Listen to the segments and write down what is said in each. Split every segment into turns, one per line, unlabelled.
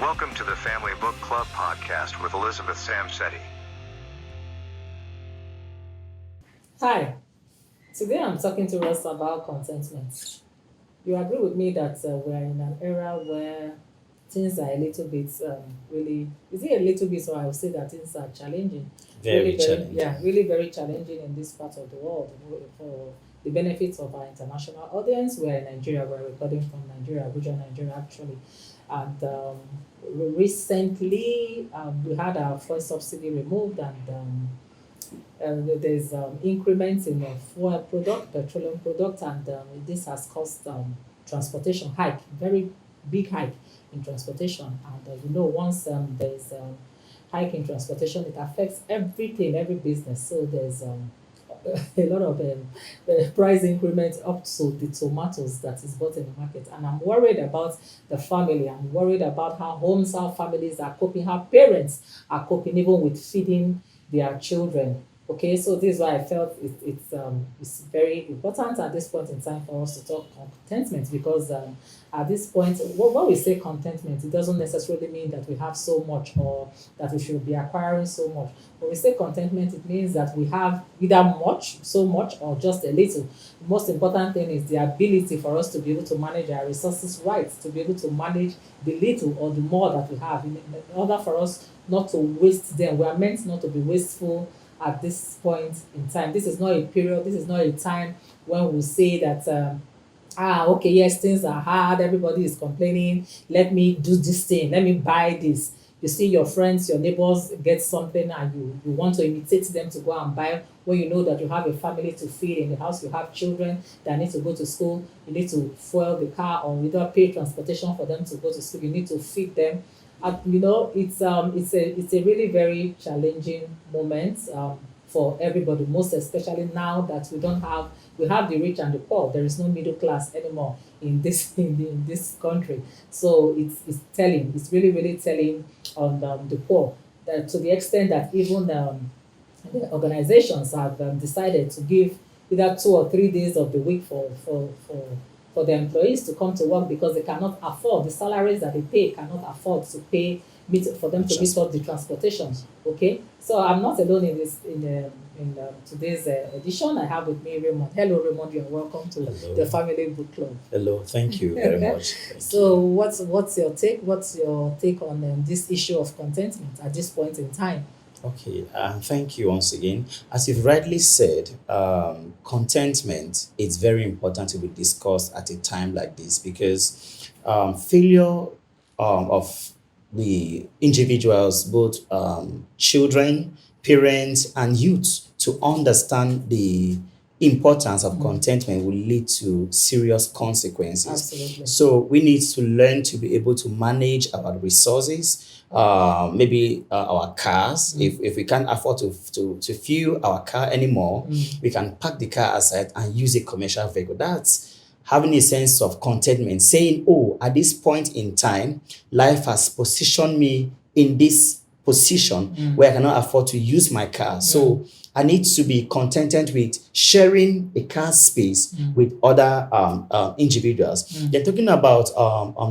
Welcome to the Family Book Club podcast with Elizabeth Samsetti.
Hi, today I'm talking to us about contentment. You agree with me that we're in an era where things are a little bit really, is it a little bit, or I would say that things are challenging?
Very challenging.
Yeah, really very challenging in this part of the world. For the benefits of our international audience, we're in Nigeria, we're recording from Nigeria, Abuja, Nigeria actually. And recently we had our fuel subsidy removed, and there's increments in fuel product, petroleum product, and this has caused transportation hike, very big hike in transportation. And once there's hike in transportation, it affects everything, every business. So there's a lot of price increments up to the tomatoes that is bought in the market. And I'm worried about the family. I'm worried about how homes, how families are coping, how parents are coping, even with feeding their children. Okay, so this is why I felt it's very important at this point in time for us to talk contentment, because at this point, when we say contentment, it doesn't necessarily mean that we have so much or that we should be acquiring so much. When we say contentment, it means that we have either so much, or just a little. The most important thing is the ability for us to be able to manage our resources right, to be able to manage the little or the more that we have, in order for us not to waste them. We are meant not to be wasteful at this point in time. This is not a period, this is not a time when we say that okay, yes, things are hard, everybody is complaining, let me do this thing, let me buy this. You see your friends, your neighbors get something, and you want to imitate them to go and buy, when you know that you have a family to feed in the house, you have children that need to go to school, you need to fuel the car or either pay transportation for them to go to school, you need to feed them. It's a really very challenging moment for everybody, most especially now that we have the rich and the poor. There is no middle class anymore in this in this country. So it's really really telling on the poor, that to the extent that even the organizations have decided to give either 2 or 3 days of the week for the employees to come to work, because they cannot afford the salaries that they pay, cannot afford to pay for them to meet up the transportation. Okay, so I'm not alone in this in today's edition. I have with me Raymond. Hello, Raymond. You're welcome to
Hello.
the Family Book Club.
Hello, thank you very much.
So what's your take? What's your take on this issue of contentment at this point in time?
Okay, thank you once again. As you've rightly said, contentment is very important to be discussed at a time like this, because failure of the individuals, both children, parents, and youth, to understand the importance of contentment will lead to serious consequences.
Absolutely.
So we need to learn to be able to manage our resources, maybe our cars. If we can't afford to fuel our car anymore, we can park the car aside and use a commercial vehicle. That's having a sense of contentment, saying, oh, at this point in time, life has positioned me in this position where I cannot afford to use my car. So I need to be contented with sharing a car space with other individuals. They're talking about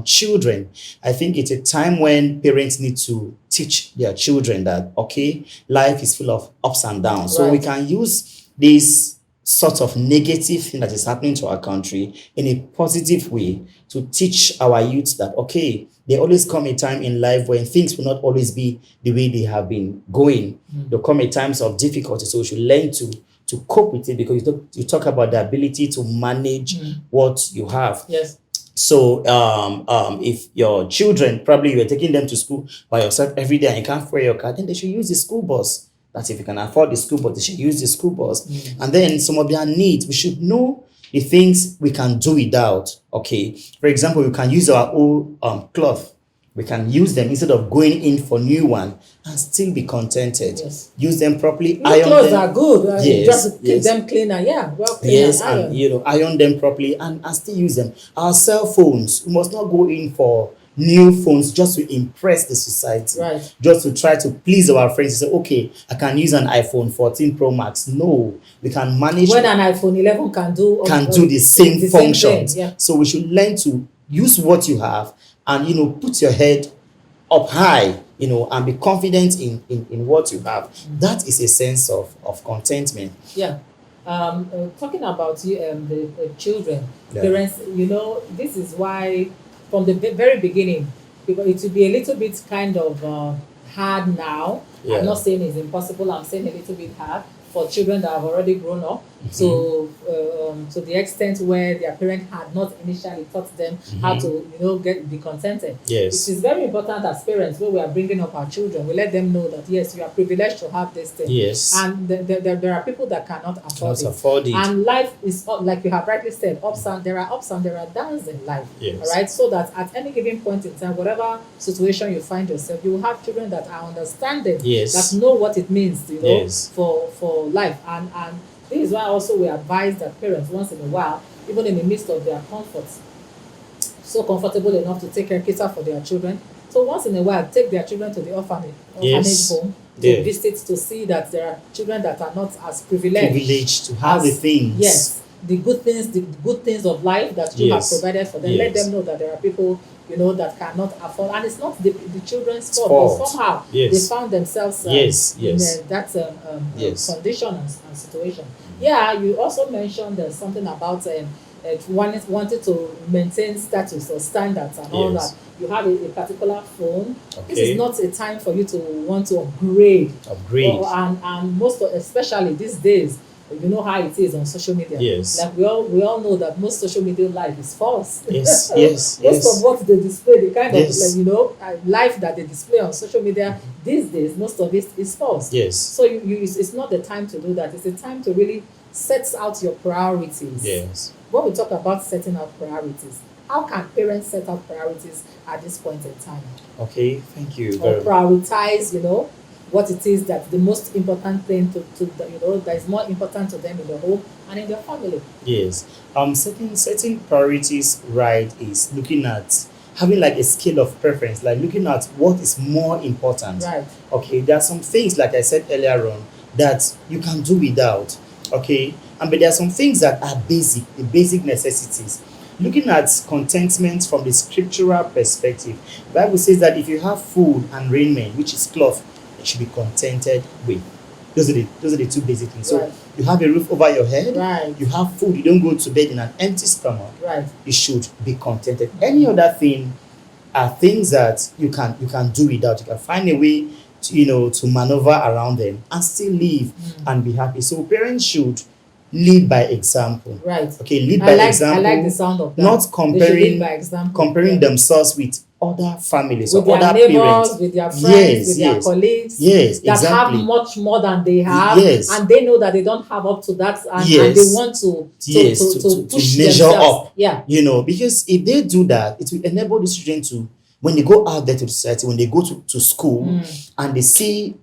children. I think it's a time when parents need to teach their children that, okay, life is full of ups and downs. So we can use this sort of negative thing that is happening to our country in a positive way to teach our youth that, okay, there always come a time in life when things will not always be the way they have been going. There'll come a times of difficulty, so we should learn to cope with it, because you talk about the ability to manage what you have.
Yes.
So if your children, probably you're taking them to school by yourself every day and you can't fuel your car, then they should use the school bus. That's if you can afford the school bus, they should use the school bus. And then some of their needs, we should know the things we can do without. Okay, for example, we can use our old cloth. We can use them instead of going in for new one and still be contented.
Yes.
Use them properly.
New
Iron
clothes
them.
are good.
Yes,
Just keep
yes.
them cleaner. Yeah, well clean
Yes,
and iron.
and iron them properly and still use them. Our cell phones, we must not go in for new phones just to impress the society,
Right.
just to try to please our friends. Say, okay, I can use an iPhone 14 Pro Max. No, we can manage.
When an iPhone 11 can do
The same
thing,
functions.
yeah.
So we should learn to use what you have and put your head up high, and be confident in what you have. That is a sense of contentment.
Yeah. Talking about the children,
Yeah.
parents, this is why from the very beginning, because it will be a little bit kind of hard now.
Yeah.
I'm not saying it's impossible. I'm saying a little bit hard for children that have already grown up. To the extent where their parent had not initially taught them how to be contented.
Yes.
It is very important as parents when we are bringing up our children, we let them know that yes, you are privileged to have this thing.
Yes.
And there are people that cannot afford it.
it.
And life is like you have rightly said, there are ups and there are downs in life.
Yes.
All right. So that at any given point in time, whatever situation you find yourself, you will have children that are understanding,
Yes.
that know what it means,
Yes.
for life. And this is why also we advise that parents once in a while, even in the midst of their comforts, so comfortable enough to take cater for their children. So once in a while, take their children to the orphanage home to visit, to see that there are children that are not as privileged
to have the things.
Yes, the good things of life that you have provided for them. Let them know that there are people that cannot afford, and it's not the children's fault. But somehow they found themselves in that condition and situation. Yeah, you also mentioned something about wanted to maintain status or standards and all that. You have a particular phone. This is not a time for you to want to upgrade. And especially these days, you know how it is on social media.
Yes.
Like we all know that most social media life is false.
Yes.
Most of what they display, the kind of life that they display on social media these days, most of it is false.
Yes.
So it's not the time to do that. It's the time to really set out your priorities.
Yes.
When we talk about setting out priorities, how can parents set out priorities at this point in time?
Okay, thank you.
Or prioritize, what it is that the most important thing that is more important to them in the home and in their family.
Yes. Setting priorities right is looking at having like a scale of preference, like looking at what is more important.
Right.
Okay. There are some things, like I said earlier on, that you can do without. Okay. But there are some things that are the basic necessities. Looking at contentment from the scriptural perspective, the Bible says that if you have food and raiment, which is cloth, you should be contented with. Those are the two basic things. So you have a roof over your head, you have food, you don't go to bed in an empty stomach. You should be contented. Any other thing are things that you can do without. You can find a way to maneuver around them and still live and be happy. So parents should lead by example. Okay, lead by example.
I like the sound of that.
Not comparing themselves with other families or other
neighbors,
parents,
with their friends, with their colleagues, that have much more than they have, and they know that they don't have up to that, and they want to push
measure
themselves
up. Because if they do that, it will enable the children to, when they go out there to society, when they go to school and they see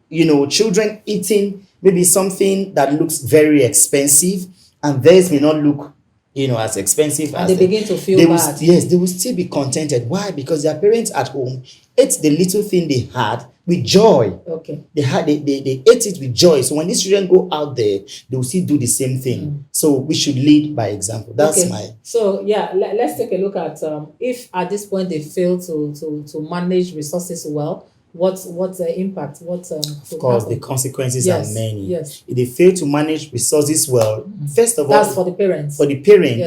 children eating maybe something that looks very expensive, and theirs may not look as expensive,
and they begin to feel bad.
They will still be contented. Why? Because their parents at home ate the little thing they had with joy.
Okay.
They ate it with joy. So when these children go out there, they will still do the same thing. So we should lead by example. That's
So let's take a look at if at this point they fail to manage resources well. What's the impact?
Of course, the consequences are many.
Yes.
If they fail to manage resources well, first of all,
that's for the parents.
For the parent,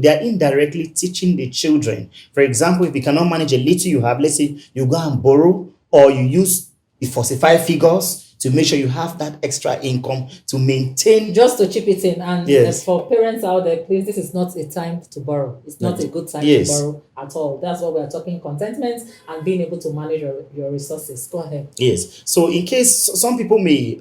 they are indirectly teaching the children. For example, if you cannot manage a little you have, let's say you go and borrow, or you use the falsified figures to make sure you have that extra income to maintain.
Just to chip it in, and as for parents out there, please, this is not a time to borrow. It's not a good time to borrow at all. That's what we are talking, contentment and being able to manage your resources. Go ahead.
Yes. So in case some people may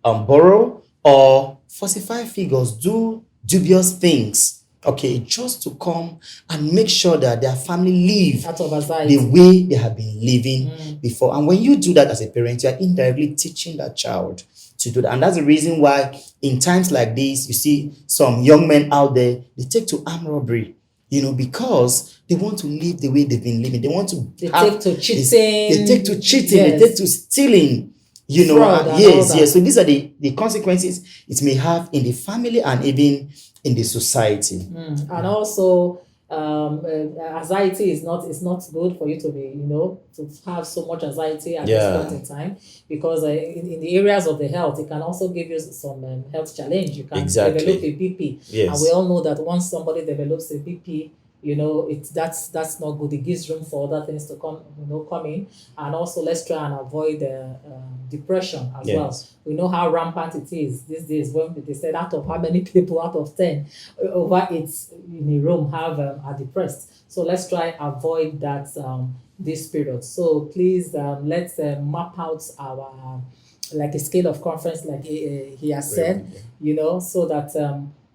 borrow or falsify figures, do dubious things, okay, just to come and make sure that their family live the way they have been living before. And when you do that as a parent, you are indirectly teaching that child to do that. And that's the reason why in times like this, you see some young men out there, they take to armed robbery, because they want to live the way they've been living. They take to cheating. They take to cheating. They take to stealing. Yes. So these are the consequences it may have in the family and even in the society.
And also, Anxiety is not good for you to be, to have so much anxiety at
Yeah.
this point in time, because in the areas of the health, it can also give you some health challenge. You can
Exactly.
develop a BP,
Yes.
and we all know that once somebody develops a BP, that's not good. It gives room for other things to come in, and also let's try and avoid depression as well.
Yes.
We know how rampant it is these days. When they said out of how many people out of 10, over 8 in a room are depressed. So let's try avoid that this period. So please let's map out our like a scale of conference, like he has said, so that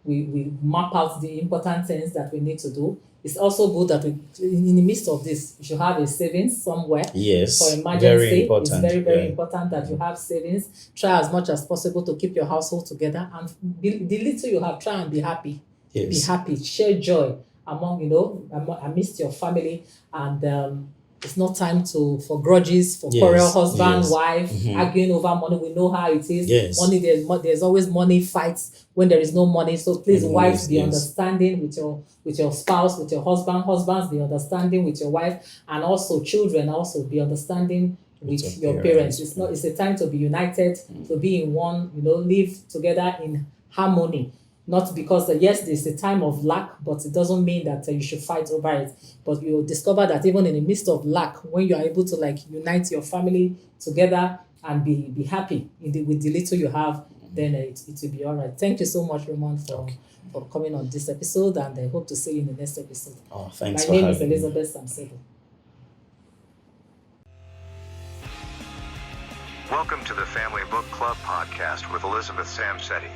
we map out the important things that we need to do. It's also good that we, in the midst of this, you should have a savings somewhere.
Yes.
For emergency.
Very important.
It's very, very important that you have savings. Try as much as possible to keep your household together, and the little you have, try and be happy.
Yes.
Be happy. Share joy amidst your family, and it's not time for grudges, for quarrel, husband, wife, arguing over money. We know how it is.
Yes.
Money, there's always money fights when there is no money. So please, wives, be
yes.
understanding with your spouse, with your husband. Husbands, be understanding with your wife, and also children, also be understanding with your parents. It's a time to be united, to be in one, live together in harmony. Not because, yes, there's a time of lack, but it doesn't mean that you should fight over it. But you'll discover that even in the midst of lack, when you're able to unite your family together and be happy with the little you have, then it will be all right. Thank you so much, Raymond, for coming on this episode, and I hope to see you in the next episode.
Oh, thanks.
My name is Elizabeth Samsedo.
Welcome to the Family Book Club podcast with Elizabeth Samsetti.